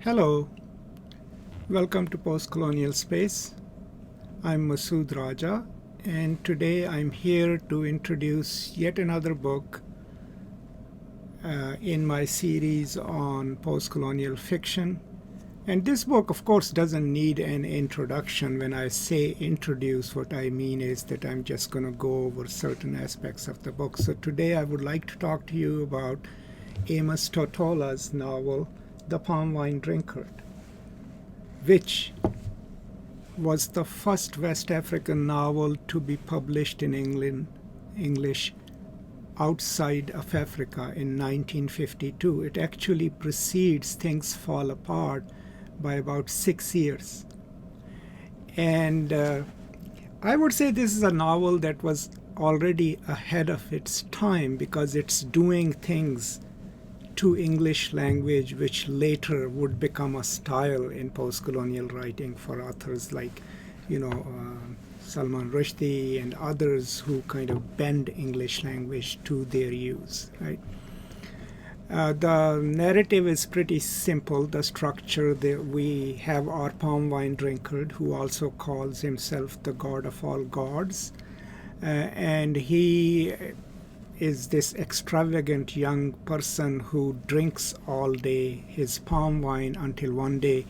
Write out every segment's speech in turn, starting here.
Hello, welcome to Postcolonial Space. I'm Masood Raja, and today I'm here to introduce yet another book in my series on postcolonial fiction. And this book, of course, doesn't need an introduction. When I say introduce, what I mean is that I'm just going to go over certain aspects of the book. So today I would like to talk to you about Amos Tutuola's novel, The Palm-Wine Drinkard, which was the first West African novel to be published in English outside of Africa in 1952. It actually precedes Things Fall Apart by about 6 years. And I would say this is a novel that was already ahead of its time because it's doing things to English language which later would become a style in post-colonial writing for authors like, Salman Rushdie and others who kind of bend English language to their use, right? The narrative is pretty simple. The structure, we have our Palm-Wine Drinkard, who also calls himself the god of all gods, and he is this extravagant young person who drinks all day his palm wine until one day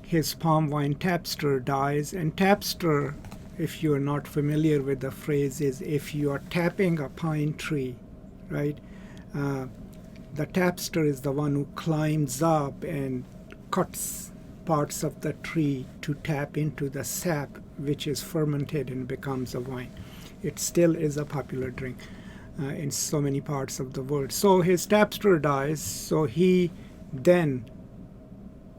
his palm wine tapster dies. And tapster, if you are not familiar with the phrase, is if you are tapping a pine tree, right? The tapster is the one who climbs up and cuts parts of the tree to tap into the sap, which is fermented and becomes a wine. It still is a popular drink in so many parts of the world. So his tapster dies, so he then,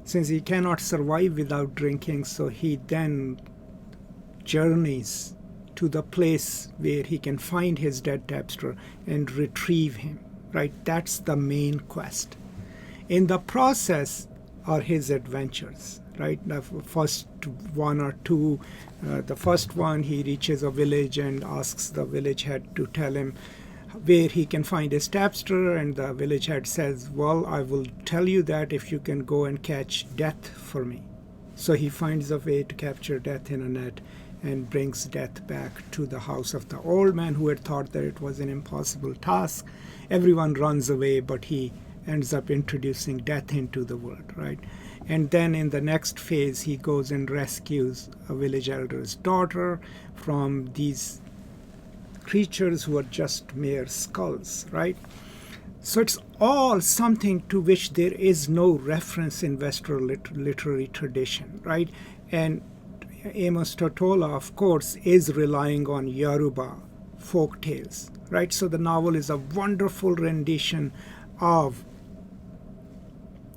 since he cannot survive without drinking, so he then journeys to the place where he can find his dead tapster and retrieve him, right? That's the main quest. In the process are his adventures, right? The first one or two, the first one, he reaches a village and asks the village head to tell him where he can find his tapster, and the village head says, well, I will tell you that if you can go and catch Death for me. So he finds a way to capture Death in a net and brings Death back to the house of the old man who had thought that it was an impossible task. Everyone runs away, but he ends up introducing Death into the world, right? And then in the next phase, he goes and rescues a village elder's daughter from these creatures who are just mere skulls, right? So it's all something to which there is no reference in Western literary tradition, right? And Amos Tutuola, of course, is relying on Yoruba folktales, right? So the novel is a wonderful rendition of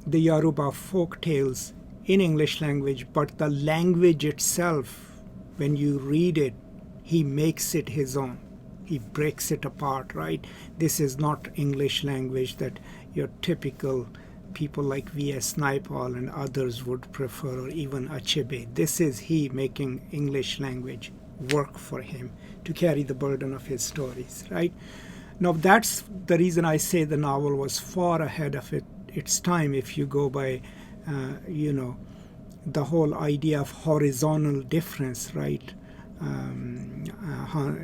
the Yoruba folktales in English language, but the language itself, when you read it, he makes it his own. He breaks it apart, right? This is not English language that your typical people like V.S. Naipaul and others would prefer, or even Achebe. This is he making English language work for him to carry the burden of his stories, right? Now, that's the reason I say the novel was far ahead of its time if you go by, the whole idea of horizontal difference, right?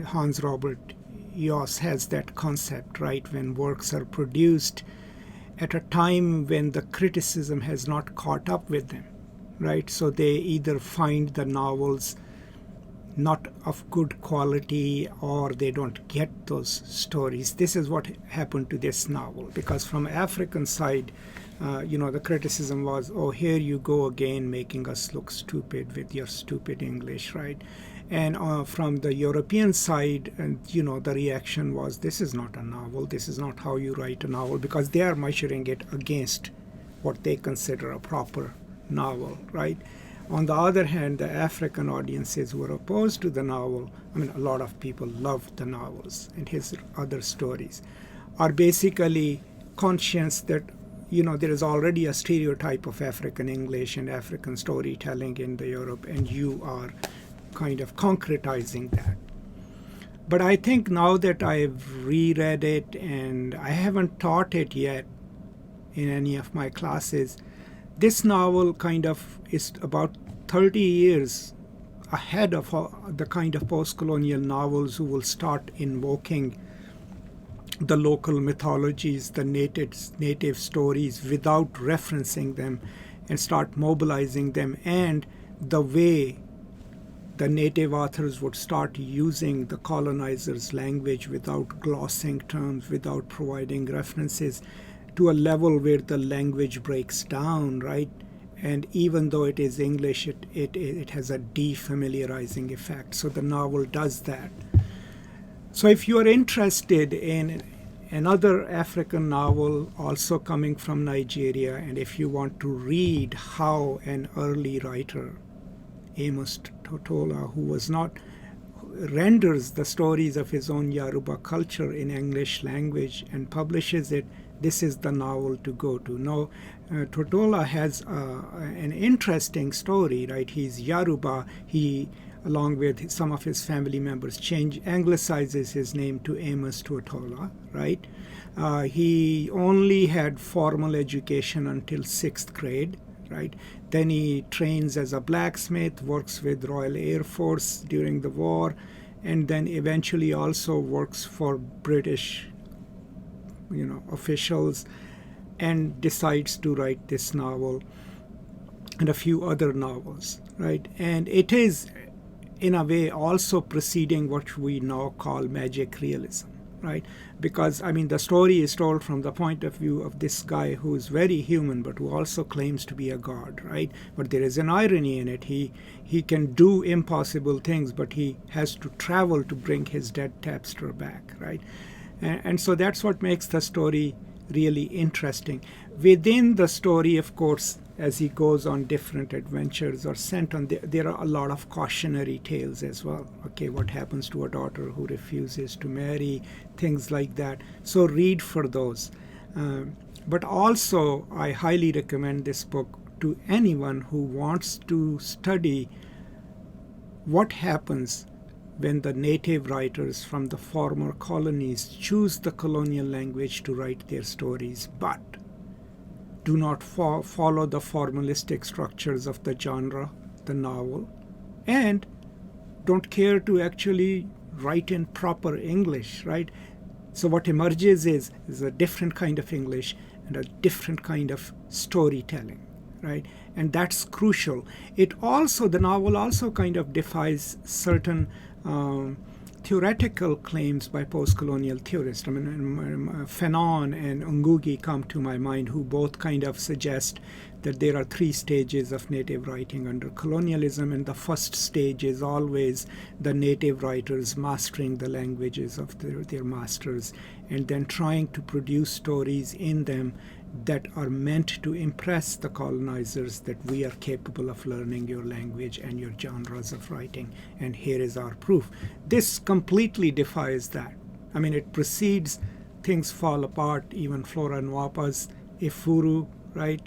Hans Robert Joss has that concept, right? When works are produced at a time when the criticism has not caught up with them, right? So they either find the novels not of good quality or they don't get those stories. This is what happened to this novel, because from African side, the criticism was, oh, here you go again making us look stupid with your stupid English, right? And from the European side, and the reaction was, this is not a novel, this is not how you write a novel, because they are measuring it against what they consider a proper novel, right? On the other hand, the African audiences who were opposed to the novel, a lot of people loved the novels and his other stories, are basically conscious that there is already a stereotype of African English and African storytelling in the Europe, and you are kind of concretizing that. But I think now that I've reread it, and I haven't taught it yet in any of my classes, This novel kind of is about 30 years ahead of the kind of post-colonial novels who will start invoking the local mythologies, the native stories without referencing them, and start mobilizing them, and the way the native authors would start using the colonizers' language without glossing terms, without providing references, to a level where the language breaks down, right? And even though it is English, it has a defamiliarizing effect. So the novel does that. So if you are interested in another African novel also coming from Nigeria, and if you want to read how an early writer, Amos Tutuola, who was not renders the stories of his own Yoruba culture in English language and publishes it, this is the novel to go to. Now, Tutuola has an interesting story, right? He's Yoruba. He, along with some of his family members, anglicizes his name to Amos Tutuola, right? He only had formal education until 6th grade, right? Then he trains as a blacksmith, works with Royal Air Force during the war, and then eventually also works for British, officials, and decides to write this novel and a few other novels, right? And it is, in a way, also preceding what we now call magic realism, right? Because, the story is told from the point of view of this guy who is very human, but who also claims to be a god, right? But there is an irony in it. He can do impossible things, but he has to travel to bring his dead tapster back, right? And so that's what makes the story really interesting. Within the story, of course, as he goes on different adventures or sent on, there are a lot of cautionary tales as well. Okay, what happens to a daughter who refuses to marry, things like that. So read for those. But also, I highly recommend this book to anyone who wants to study what happens when the native writers from the former colonies choose the colonial language to write their stories, but do not follow the formalistic structures of the genre, the novel, and don't care to actually write in proper English, right? So what emerges is a different kind of English and a different kind of storytelling, right? And that's crucial. The novel also kind of defies certain theoretical claims by post-colonial theorists. Fanon and Ngugi come to my mind, who both kind of suggest that there are 3 stages of native writing under colonialism, and the first stage is always the native writers mastering the languages of their masters, and then trying to produce stories in them that are meant to impress the colonizers that we are capable of learning your language and your genres of writing, and here is our proof. This completely defies that. It precedes things fall apart, even Flora Nwapa's Ifuru, right?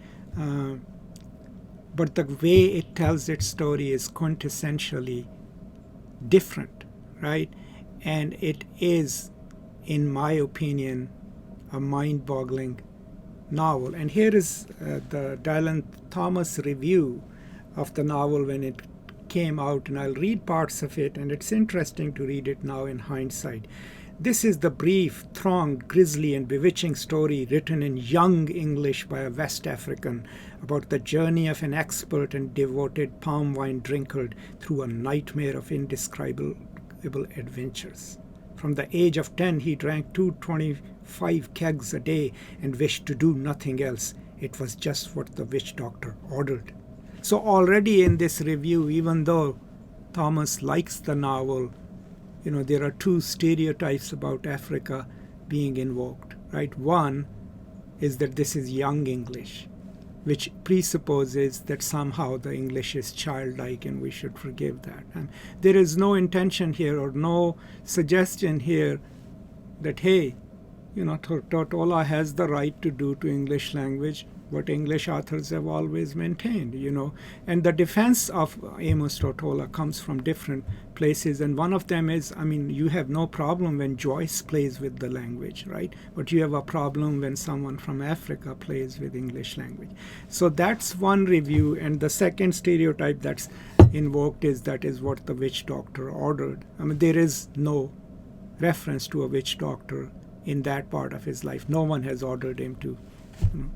But the way it tells its story is quintessentially different, right? And it is, in my opinion, a mind-boggling novel. And here is the Dylan Thomas review of the novel when it came out, and I'll read parts of it, and it's interesting to read it now in hindsight. This is the brief, thronged, grisly, and bewitching story written in young English by a West African about the journey of an expert and devoted Palm-Wine Drinkard through a nightmare of indescribable adventures. From the age of 10, he drank 225 kegs a day and wished to do nothing else. It was just what the witch doctor ordered. So already in this review, even though Thomas likes the novel, there are 2 stereotypes about Africa being invoked, right? One is that this is young English, which presupposes that somehow the English is childlike and we should forgive that. And there is no intention here or no suggestion here that, hey, Tutuola has the right to do to English language what English authors have always maintained, And the defense of Amos Tutuola comes from different places, and one of them is, you have no problem when Joyce plays with the language, right? But you have a problem when someone from Africa plays with English language. So that's one review, and the second stereotype that's invoked is that is what the witch doctor ordered. There is no reference to a witch doctor in that part of his life. No one has ordered him to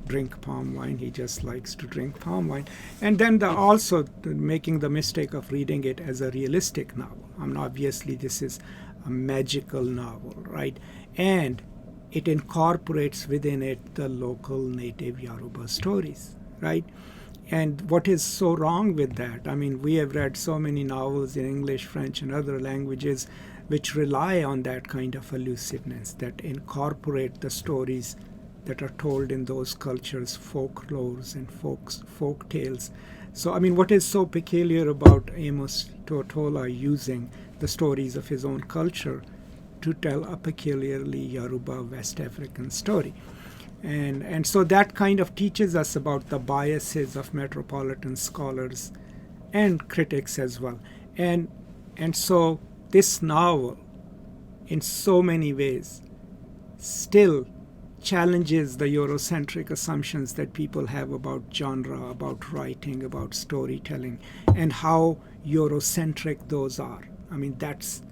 drink palm wine. He just likes to drink palm wine. And then also making the mistake of reading it as a realistic novel. Obviously this is a magical novel, right? And it incorporates within it the local native Yoruba stories, right? And what is so wrong with that? We have read so many novels in English, French, and other languages which rely on that kind of elusiveness, that incorporate the stories that are told in those cultures, folklores and folk tales. So, what is so peculiar about Amos Tutuola using the stories of his own culture to tell a peculiarly Yoruba West African story? And so that kind of teaches us about the biases of metropolitan scholars and critics as well. And so this novel, in so many ways, still challenges the Eurocentric assumptions that people have about genre, about writing, about storytelling, and how Eurocentric those are. That's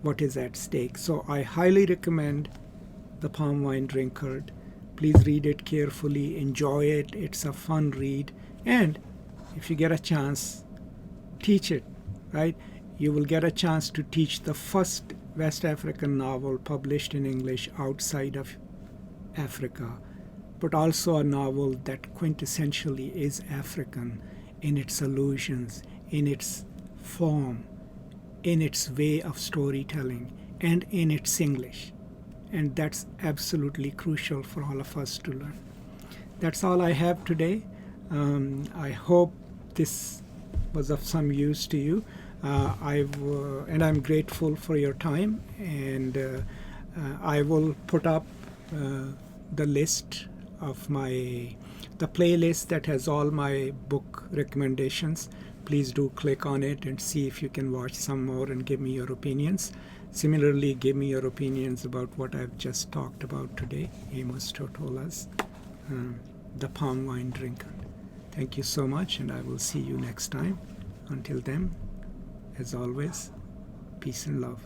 what is at stake. So I highly recommend the Palm-Wine Drinkard. Please read it carefully, enjoy it. It's a fun read. And if you get a chance, teach it, right? You will get a chance to teach the first West African novel published in English outside of Africa, but also a novel that quintessentially is African in its allusions, in its form, in its way of storytelling, and in its English. And that's absolutely crucial for all of us to learn. That's all I have today. I hope this was of some use to you. And I'm grateful for your time. And I will put up the list of the playlist that has all my book recommendations. Please do click on it and see if you can watch some more and give me your opinions. Similarly, give me your opinions about what I've just talked about today, Amos Tutuola's The Palm-Wine Drinkard. Thank you so much, and I will see you next time. Until then, as always, peace and love.